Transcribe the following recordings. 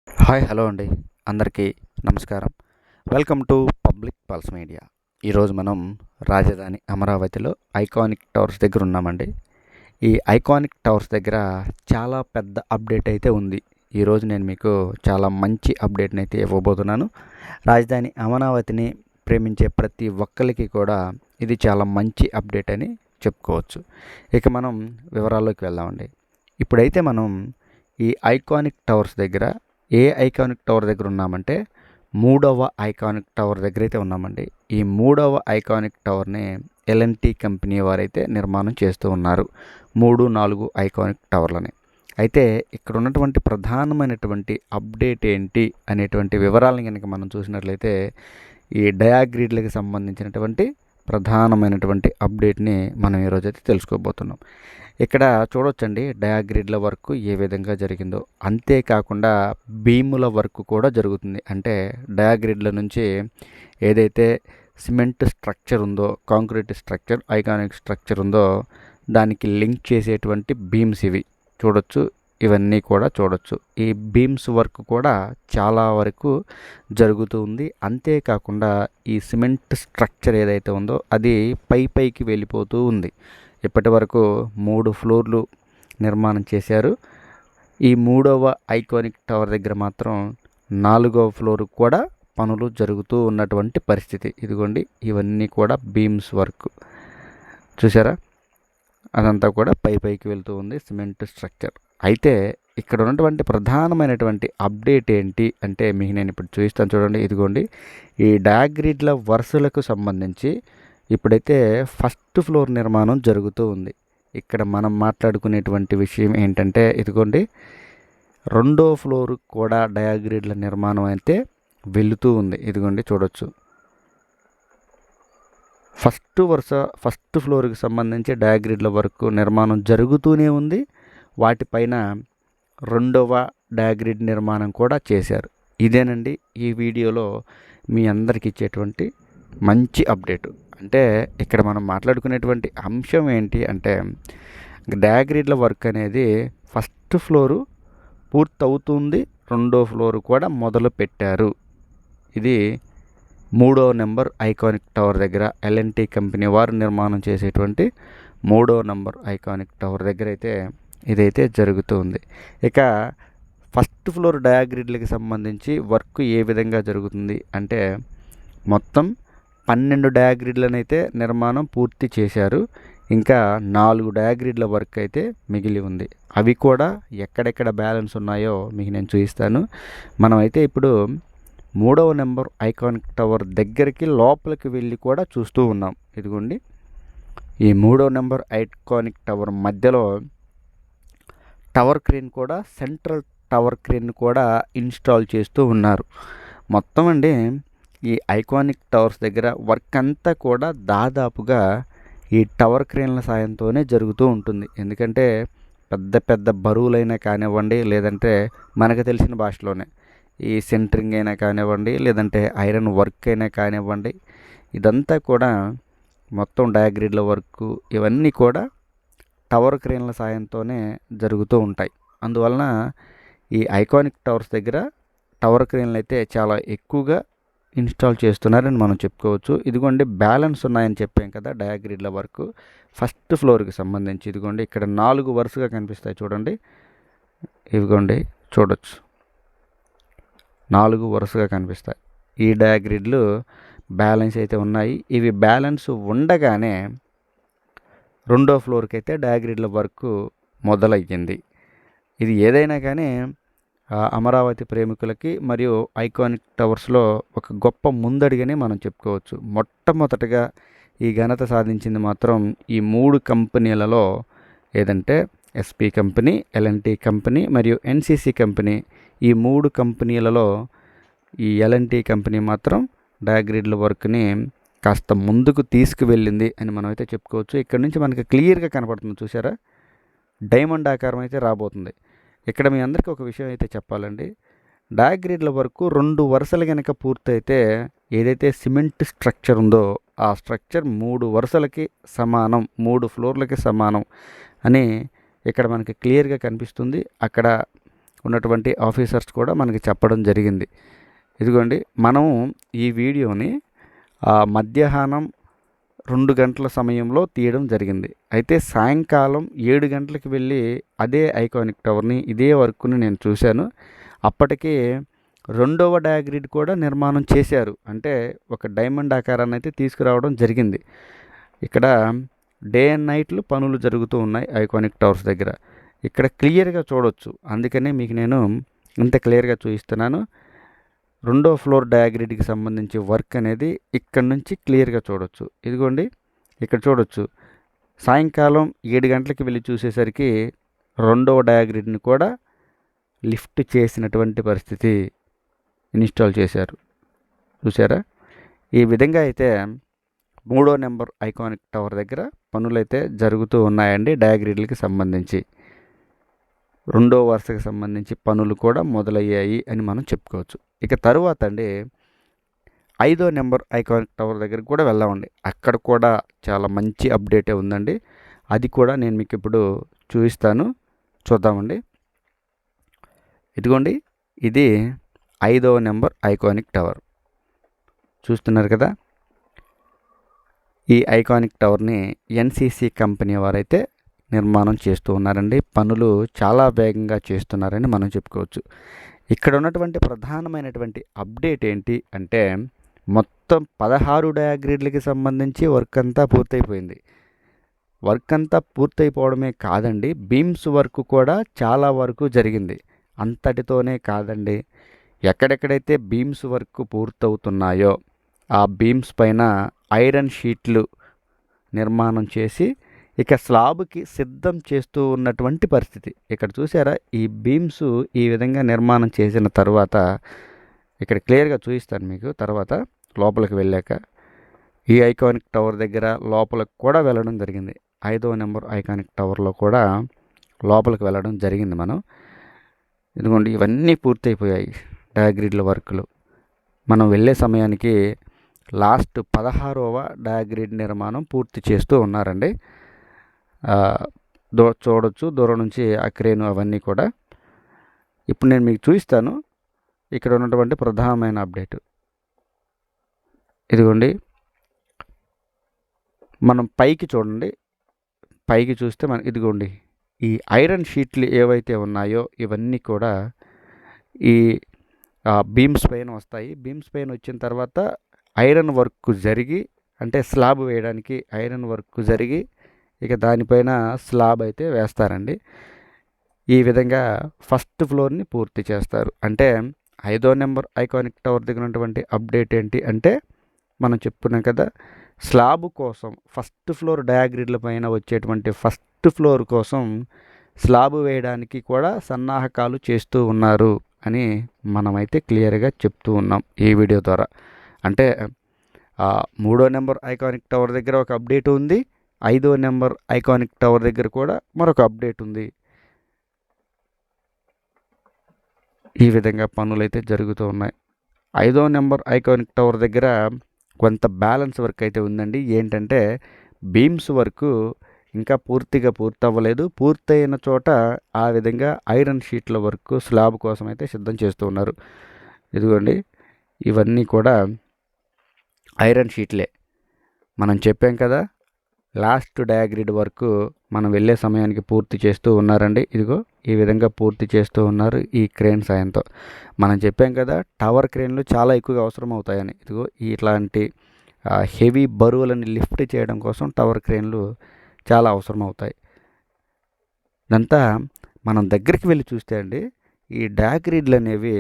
Hi hello అండి. అందరికీ నమస్కారం. Welcome to public pulse media. ఈరోజు మనం రాజధాని అమరావతిలో ఐకానిక్ టవర్స్ దగ్గర ఉన్నామండి. ఈ ఐకానిక్ టవర్స్ దగ్గర చాలా పెద్ద అప్డేట్ అయితే ఉంది. ఈరోజు నేను మీకు చాలా మంచి అప్డేట్ని అయితే ఇవ్వబోతున్నాను. రాజధాని అమరావతిని ప్రేమించే ప్రతి ఒక్కరికి కూడా ఇది చాలా మంచి అప్డేట్ అని చెప్పుకోవచ్చు. ఇక మనం వివరాల్లోకి వెళ్దామండి. ఇప్పుడైతే మనం ఈ ఐకానిక్ టవర్స్ దగ్గర ఏ ఐకానిక్ టవర్ దగ్గర ఉన్నామంటే మూడవ ఐకానిక్ టవర్ దగ్గర అయితే ఉన్నామండి. ఈ మూడవ ఐకానిక్ టవర్ని ఎల్ఎన్టీ కంపెనీ వారైతే నిర్మాణం చేస్తూ ఉన్నారు. 3-4 ఐకానిక్ టవర్లని. అయితే ఇక్కడ ఉన్నటువంటి ప్రధానమైనటువంటి అప్డేట్ ఏంటి అనేటువంటి వివరాలను కనుక మనం చూసినట్లయితే ఈ డయాగ్రిడ్లకు సంబంధించినటువంటి ప్రధానమైనటువంటి అప్డేట్ని మనం ఈరోజైతే తెలుసుకోబోతున్నాం. ఇక్కడ చూడొచ్చండి డయాగ్రిడ్ల వర్క్ ఏ విధంగా జరిగిందో. అంతేకాకుండా బీముల వర్క్ కూడా జరుగుతుంది. అంటే డయాగ్రిడ్ల నుంచి ఏదైతే సిమెంట్ స్ట్రక్చర్ ఉందో, కాంక్రీట్ స్ట్రక్చర్, ఐకానిక్ స్ట్రక్చర్ ఉందో దానికి లింక్ చేసేటువంటి బీమ్స్ ఇవి చూడొచ్చు. ఇవన్నీ కూడా చూడొచ్చు. ఈ బీమ్స్ వర్క్ కూడా చాలా వరకు జరుగుతూ ఉంది. అంతేకాకుండా ఈ సిమెంట్ స్ట్రక్చర్ ఏదైతే ఉందో అది పైకి వెళ్ళిపోతూ ఉంది. ఇప్పటి వరకు 3 ఫ్లోర్లు నిర్మాణం చేశారు. ఈ మూడవ ఐకానిక్ టవర్ దగ్గర మాత్రం 4వ ఫ్లోర్ కూడా పనులు జరుగుతూ ఉన్నటువంటి పరిస్థితి. ఇదిగోండి, ఇవన్నీ కూడా బీమ్స్ వర్క్ చూసారా. అదంతా కూడా పైకి వెళ్తూ ఉంది సిమెంట్ స్ట్రక్చర్. అయితే ఇక్కడ ఉన్నటువంటి ప్రధానమైనటువంటి అప్డేట్ ఏంటి అంటే మీకు నేను ఇప్పుడు చూపిస్తాను చూడండి. ఇదిగోండి, ఈ డయాగ్రిడ్ల వరుసలకు సంబంధించి ఇప్పుడైతే ఫస్ట్ ఫ్లోర్ నిర్మాణం జరుగుతూ ఉంది. ఇక్కడ మనం మాట్లాడుకునేటువంటి విషయం ఏంటంటే ఇదిగోండి, 2వ ఫ్లోర్ కూడా డయాగ్రిడ్ల నిర్మాణం అయితే వెళుతూ ఉంది. ఇదిగోండి చూడొచ్చు. ఫస్ట్ ఫ్లోర్కి సంబంధించి డయాగ్రిడ్ల వరకు నిర్మాణం జరుగుతూనే ఉంది. వాటిపైన 2వ డయాగ్రిడ్ నిర్మాణం కూడా చేశారు. ఇదేనండి ఈ వీడియోలో మీ అందరికి ఇచ్చేటువంటి మంచి అప్డేటు. అంటే ఇక్కడ మనం మాట్లాడుకునేటువంటి అంశం ఏంటి అంటే డయాగ్రిడ్ల వర్క్ అనేది ఫస్ట్ ఫ్లోరు పూర్తవుతుంది, 2వ ఫ్లోర్ కూడా మొదలు పెట్టారు. ఇది 3వ నెంబర్ ఐకానిక్ టవర్ దగ్గర ఎల్ఎన్టీ కంపెనీ వారు నిర్మాణం చేసేటువంటి 3వ నెంబర్ ఐకానిక్ టవర్ దగ్గర అయితే ఇదైతే జరుగుతూ ఉంది. ఇక ఫస్ట్ ఫ్లోర్ డయాగ్రిడ్లకి సంబంధించి వర్క్ ఏ విధంగా జరుగుతుంది అంటే మొత్తం 12 డయాగ్రిడ్లను అయితే నిర్మాణం పూర్తి చేశారు. ఇంకా 4 డయాగ్రిడ్ల వర్క్ అయితే మిగిలి ఉంది. అవి కూడా ఎక్కడెక్కడ బ్యాలెన్స్ ఉన్నాయో మీకు నేను చూపిస్తాను. మనమైతే ఇప్పుడు 3వ నెంబర్ ఐకానిక్ టవర్ దగ్గరికి లోపలికి వెళ్ళి కూడా చూస్తూ ఉన్నాం. ఇదిగోండి, ఈ 3వ నెంబర్ ఐకానిక్ టవర్ మధ్యలో టవర్ క్రేన్ కూడా, సెంట్రల్ టవర్ క్రేన్ కూడా ఇన్స్టాల్ చేస్తూ ఉన్నారు. మొత్తం అండి ఈ ఐకానిక్ టవర్స్ దగ్గర వర్క్ అంతా కూడా దాదాపుగా ఈ టవర్ క్రేన్ల సాయంతోనే జరుగుతూ ఉంటుంది. ఎందుకంటే పెద్ద పెద్ద బరువులైనా కానివ్వండి, లేదంటే మనకు తెలిసిన భాషలోనే ఈ సెంటరింగ్ అయినా కానివ్వండి, లేదంటే ఐరన్ వర్క్ అయినా కానివ్వండి, ఇదంతా కూడా మొత్తం డయాగ్రిడ్ల వర్క్ ఇవన్నీ కూడా టవర్ క్రేన్ల సాయంతోనే జరుగుతూ ఉంటాయి. అందువలన ఈ ఐకానిక్ టవర్స్ దగ్గర టవర్ క్రేన్లు అయితే చాలా ఎక్కువగా ఇన్స్టాల్ చేస్తున్నారని మనం చెప్పుకోవచ్చు. ఇదిగోండి బ్యాలెన్స్ ఉన్నాయని చెప్పాం కదా డయాగ్రిడ్ల వరకు ఫస్ట్ ఫ్లోర్కి సంబంధించి. ఇదిగోండి ఇక్కడ 4 వరుసగా కనిపిస్తాయి చూడండి. ఇదిగోండి చూడొచ్చు, 4 వరుసగా కనిపిస్తాయి. ఈ డయాగ్రిడ్లు బ్యాలెన్స్ అయితే ఉన్నాయి. ఇవి బ్యాలెన్స్ ఉండగానే 2వ ఫ్లోర్కి అయితే డయాగ్రిడ్ల వర్క్ మొదలయ్యింది. ఇది ఏదైనా కానీ అమరావతి ప్రేమికులకి మరియు ఐకానిక్ టవర్స్లో ఒక గొప్ప ముందడుగని మనం చెప్పుకోవచ్చు. మొట్టమొదటగా ఈ ఘనత సాధించింది మాత్రం ఈ 3 కంపెనీలలో ఏదంటే ఎస్పీ కంపెనీ, ఎల్ఎన్టీ కంపెనీ మరియు ఎన్సీసీ కంపెనీ. ఈ 3 కంపెనీలలో ఈ ఎల్ఎన్టీ కంపెనీ మాత్రం డయాగ్రిడ్ల వర్క్ని కాస్త ముందుకు తీసుకువెళ్ళింది అని మనం అయితే చెప్పుకోవచ్చు. ఇక్కడ నుంచి మనకి క్లియర్గా కనపడుతుంది చూసారా, డైమండ్ ఆకారం అయితే రాబోతుంది. ఇక్కడ మీ అందరికీ ఒక విషయం అయితే చెప్పాలండి. డయాగ్రిడ్ల వరకు 2 వరుసలు కనుక పూర్తయితే ఏదైతే సిమెంట్ స్ట్రక్చర్ ఉందో ఆ స్ట్రక్చర్ 3 వరుసలకి సమానం, 3 ఫ్లోర్లకి సమానం అని ఇక్కడ మనకి క్లియర్గా కనిపిస్తుంది. అక్కడ ఉన్నటువంటి ఆఫీసర్స్ కూడా మనకి చెప్పడం జరిగింది. ఇదిగోండి, మనం ఈ వీడియోని మధ్యాహ్నం 2 గంటల సమయంలో తీయడం జరిగింది. అయితే సాయంకాలం 7 గంటలకు వెళ్ళి అదే ఐకానిక్ టవర్ని, ఇదే వర్క్ని నేను చూశాను. అప్పటికే రెండవ డయాగ్రిడ్ కూడా నిర్మాణం చేశారు. అంటే ఒక డైమండ్ ఆకారాన్ని అయితే తీసుకురావడం జరిగింది. ఇక్కడ డే అండ్ నైట్లు పనులు జరుగుతూ ఉన్నాయి ఐకానిక్ టవర్స్ దగ్గర. ఇక్కడ క్లియర్గా చూడొచ్చు. అందుకనే మీకు నేను ఇంత క్లియర్గా చూపిస్తున్నాను. రెండో ఫ్లోర్ డయాగ్రిడ్కి సంబంధించి వర్క్ అనేది ఇక్కడ నుంచి క్లియర్గా చూడొచ్చు. ఇదిగోండి, ఇక్కడ చూడొచ్చు. సాయంకాలం 7 గంటలకి వెళ్ళి చూసేసరికి రెండవ డయాగ్రిడ్ని కూడా లిఫ్ట్ చేసినటువంటి పరిస్థితి, ఇన్స్టాల్ చేశారు. చూసారా? ఈ విధంగా అయితే 3వ నెంబర్ ఐకానిక్ టవర్ దగ్గర పనులైతే జరుగుతూ ఉన్నాయండి. డయాగ్రిడ్లకి సంబంధించి 2వ వరుసకి సంబంధించి పనులు కూడా మొదలయ్యాయి అని మనం చెప్పుకోవచ్చు. ఇక తరువాత అండి 5వ నెంబర్ ఐకానిక్ టవర్ దగ్గరికి కూడా వెళ్దామండి. అక్కడ కూడా చాలా మంచి అప్డేటే ఉందండి. అది కూడా నేను మీకు ఇప్పుడు చూపిస్తాను, చూద్దామండి. ఇదిగోండి, ఇది 5వ నెంబర్ ఐకానిక్ టవర్ చూస్తున్నారు కదా. ఈ ఐకానిక్ టవర్ని ఎన్సిసి కంపెనీ వారైతే నిర్మాణం చేస్తూ ఉన్నారండి. పనులు చాలా వేగంగా చేస్తున్నారని మనం చెప్పుకోవచ్చు. ఇక్కడ ఉన్నటువంటి ప్రధానమైనటువంటి అప్డేట్ ఏంటి అంటే, మొత్తం 16 డయాగ్రిడ్లకి సంబంధించి వర్క్ అంతా పూర్తయిపోయింది. వర్క్ అంతా పూర్తయిపోవడమే కాదండి, బీమ్స్ వర్క్ కూడా చాలా వరకు జరిగింది. అంతటితోనే కాదండి, ఎక్కడెక్కడైతే బీమ్స్ వర్క్ పూర్తవుతున్నాయో ఆ బీమ్స్ పైన ఐరన్ షీట్లు నిర్మాణం చేసి ఇక స్లాబ్కి సిద్ధం చేస్తూ ఉన్నటువంటి పరిస్థితి. ఇక్కడ చూసారా, ఈ బీమ్స్ ఈ విధంగా నిర్మాణం చేసిన తర్వాత ఇక్కడ క్లియర్గా చూపిస్తాను మీకు. తర్వాత లోపలికి వెళ్ళాక ఈ ఐకానిక్ టవర్ దగ్గర లోపలికి కూడా వెళ్ళడం జరిగింది. 5వ నెంబర్ ఐకానిక్ టవర్లో కూడా లోపలికి వెళ్ళడం జరిగింది మనం. ఇదిగోండి, ఇవన్నీ పూర్తయిపోయాయి డయాగ్రిడ్ల వర్కులు. మనం వెళ్ళే సమయానికి లాస్ట్ 16వ డయాగ్రిడ్ నిర్మాణం పూర్తి చేస్తూ ఉన్నారండి. చూడొచ్చు దూరం నుంచి ఆ క్రేను అవన్నీ కూడా. ఇప్పుడు నేను మీకు చూపిస్తాను ఇక్కడ ఉన్నటువంటి ప్రధానమైన అప్డేట్. ఇదిగోండి, మనం పైకి చూడండి. పైకి చూస్తే ఇదిగోండి, ఈ ఐరన్ షీట్లు ఏవైతే ఉన్నాయో ఇవన్నీ కూడా ఈ బీమ్స్ పైన వస్తాయి. బీమ్స్ పైన వచ్చిన తర్వాత ఐరన్ వర్క్ జరిగి, అంటే స్లాబ్ వేయడానికి ఐరన్ వర్క్ జరిగి ఇక దానిపైన స్లాబ్ అయితే వేస్తారండి. ఈ విధంగా ఫస్ట్ ఫ్లోర్ని పూర్తి చేస్తారు. అంటే 5వ నెంబర్ ఐకానిక్ టవర్ దగ్గర ఉన్నటువంటి అప్డేట్ ఏంటి అంటే, మనం చెప్పుకున్నాం కదా, స్లాబ్ కోసం ఫస్ట్ ఫ్లోర్ డయాగ్రిడ్ల పైన వచ్చేటువంటి ఫస్ట్ ఫ్లోర్ కోసం స్లాబ్ వేయడానికి కూడా సన్నాహకాలు చేస్తూ ఉన్నారు అని మనమైతే క్లియర్గా చెప్తూ ఉన్నాం ఈ వీడియో ద్వారా. అంటే 3వ నెంబర్ ఐకానిక్ టవర్ దగ్గర ఒక అప్డేట్ ఉంది, 5వ నెంబర్ ఐకానిక్ టవర్ దగ్గర కూడా మరొక అప్డేట్ ఉంది. ఈ విధంగా పనులు అయితే జరుగుతూ ఉన్నాయి. 5వ నెంబర్ ఐకానిక్ టవర్ దగ్గర కొంత బ్యాలెన్స్ వర్క్ అయితే ఉందండి. ఏంటంటే, బీమ్స్ వర్క్ ఇంకా పూర్తిగా పూర్తవ్వలేదు. పూర్తయిన చోట ఆ విధంగా ఐరన్ షీట్ల వర్క్ స్లాబ్ కోసం అయితే సిద్ధం చేస్తూ ఉన్నారు. ఇదిగోండి, ఇవన్నీ కూడా ఐరన్ షీట్లే. మనం చెప్పాం కదా, లాస్ట్ డయాగ్రిడ్ వర్క్ మనం వెళ్ళే సమయానికి పూర్తి చేస్తూ ఉన్నారండి. ఇదిగో ఈ విధంగా పూర్తి చేస్తూ ఉన్నారు ఈ క్రేన్ సాయంతో. మనం చెప్పాం కదా, టవర్ క్రేన్లు చాలా ఎక్కువగా అవసరం అవుతాయని. ఇదిగో ఇట్లాంటి హెవీ బరువులని లిఫ్ట్ చేయడం కోసం టవర్ క్రేన్లు చాలా అవసరం అవుతాయి. ఇదంతా మనం దగ్గరికి వెళ్ళి చూస్తే అండి, ఈ డయాగ్రిడ్లు అనేవి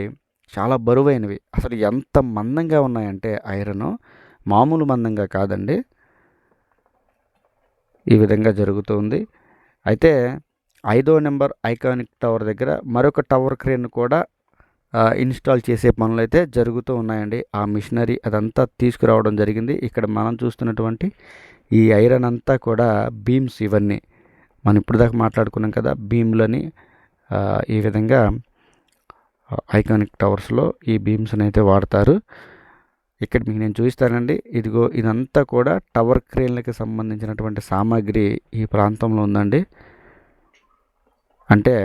చాలా బరువైనవి. అసలు ఎంత మందంగా ఉన్నాయంటే ఐరన్ మామూలు మందంగా కాదండి. ఈ విధంగా జరుగుతుంది. అయితే 5వ నెంబర్ ఐకానిక్ టవర్ దగ్గర మరొక టవర్ క్రేన్ కూడా ఇన్స్టాల్ చేసే పనులు అయితే జరుగుతూ ఉన్నాయండి. ఆ మిషనరీ అదంతా తీసుకురావడం జరిగింది. ఇక్కడ మనం చూస్తున్నటువంటి ఈ ఐరన్ అంతా కూడా బీమ్స్. ఇవన్నీ మనం ఇప్పుడు దాకా మాట్లాడుకున్నాం కదా, బీమ్లని ఈ విధంగా ఐకానిక్ టవర్స్లో ఈ బీమ్స్ని అయితే వాడతారు. ఇక్కడ మీకు నేను చూపిస్తానండి. ఇదిగో ఇదంతా కూడా టవర్ క్రేన్లకి సంబంధించినటువంటి సామాగ్రి ఈ ప్రాంతంలో ఉందండి. అంటే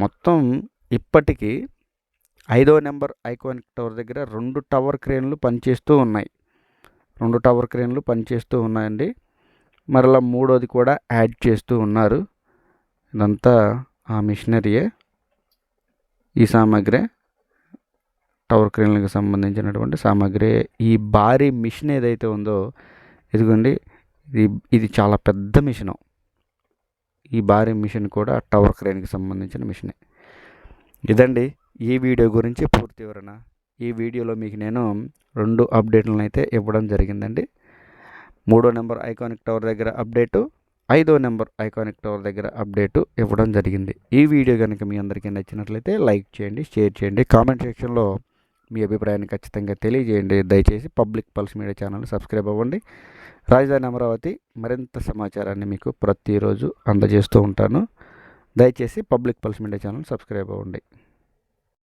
మొత్తం ఇప్పటికీ 5వ నెంబర్ ఐకానిక్ టవర్ దగ్గర 2 టవర్ క్రేన్లు పనిచేస్తూ ఉన్నాయి. 2 టవర్ క్రేన్లు పనిచేస్తూ ఉన్నాయండి. మరలా మూడోది కూడా యాడ్ చేస్తూ ఉన్నారు. ఇదంతా ఆ మిషనరీయే. ఈ సామాగ్రి టవర్ క్రేన్లకు సంబంధించినటువంటి సామాగ్రి. ఈ భారీ మిషన్ ఏదైతే ఉందో ఇదిగోండి, ఇది చాలా పెద్ద మిషను. ఈ భారీ మిషన్ కూడా టవర్ క్రేన్కి సంబంధించిన మిషనే. ఇదండి ఈ వీడియో గురించి పూర్తి వివరణ. ఈ వీడియోలో మీకు నేను 2 అప్డేట్లను అయితే ఇవ్వడం జరిగిందండి. 3వ నెంబర్ ఐకానిక్ టవర్ దగ్గర అప్డేటు, 5వ నెంబర్ ఐకానిక్ టవర్ దగ్గర అప్డేటు ఇవ్వడం జరిగింది. ఈ వీడియో కనుక మీ అందరికీ నచ్చినట్లయితే లైక్ చేయండి, షేర్ చేయండి, కామెంట్ సెక్షన్లో మీ అభిప్రాయాన్ని ఖచ్చితంగా తెలియజేయండి. దయచేసి public pulse media channel subscribe అవ్వండి. రాజధాని అమరావతి మరింత సమాచారాన్ని మీకు ప్రతిరోజు అందజేస్తూ ఉంటాను. దయచేసి public pulse media channel subscribe అవ్వండి.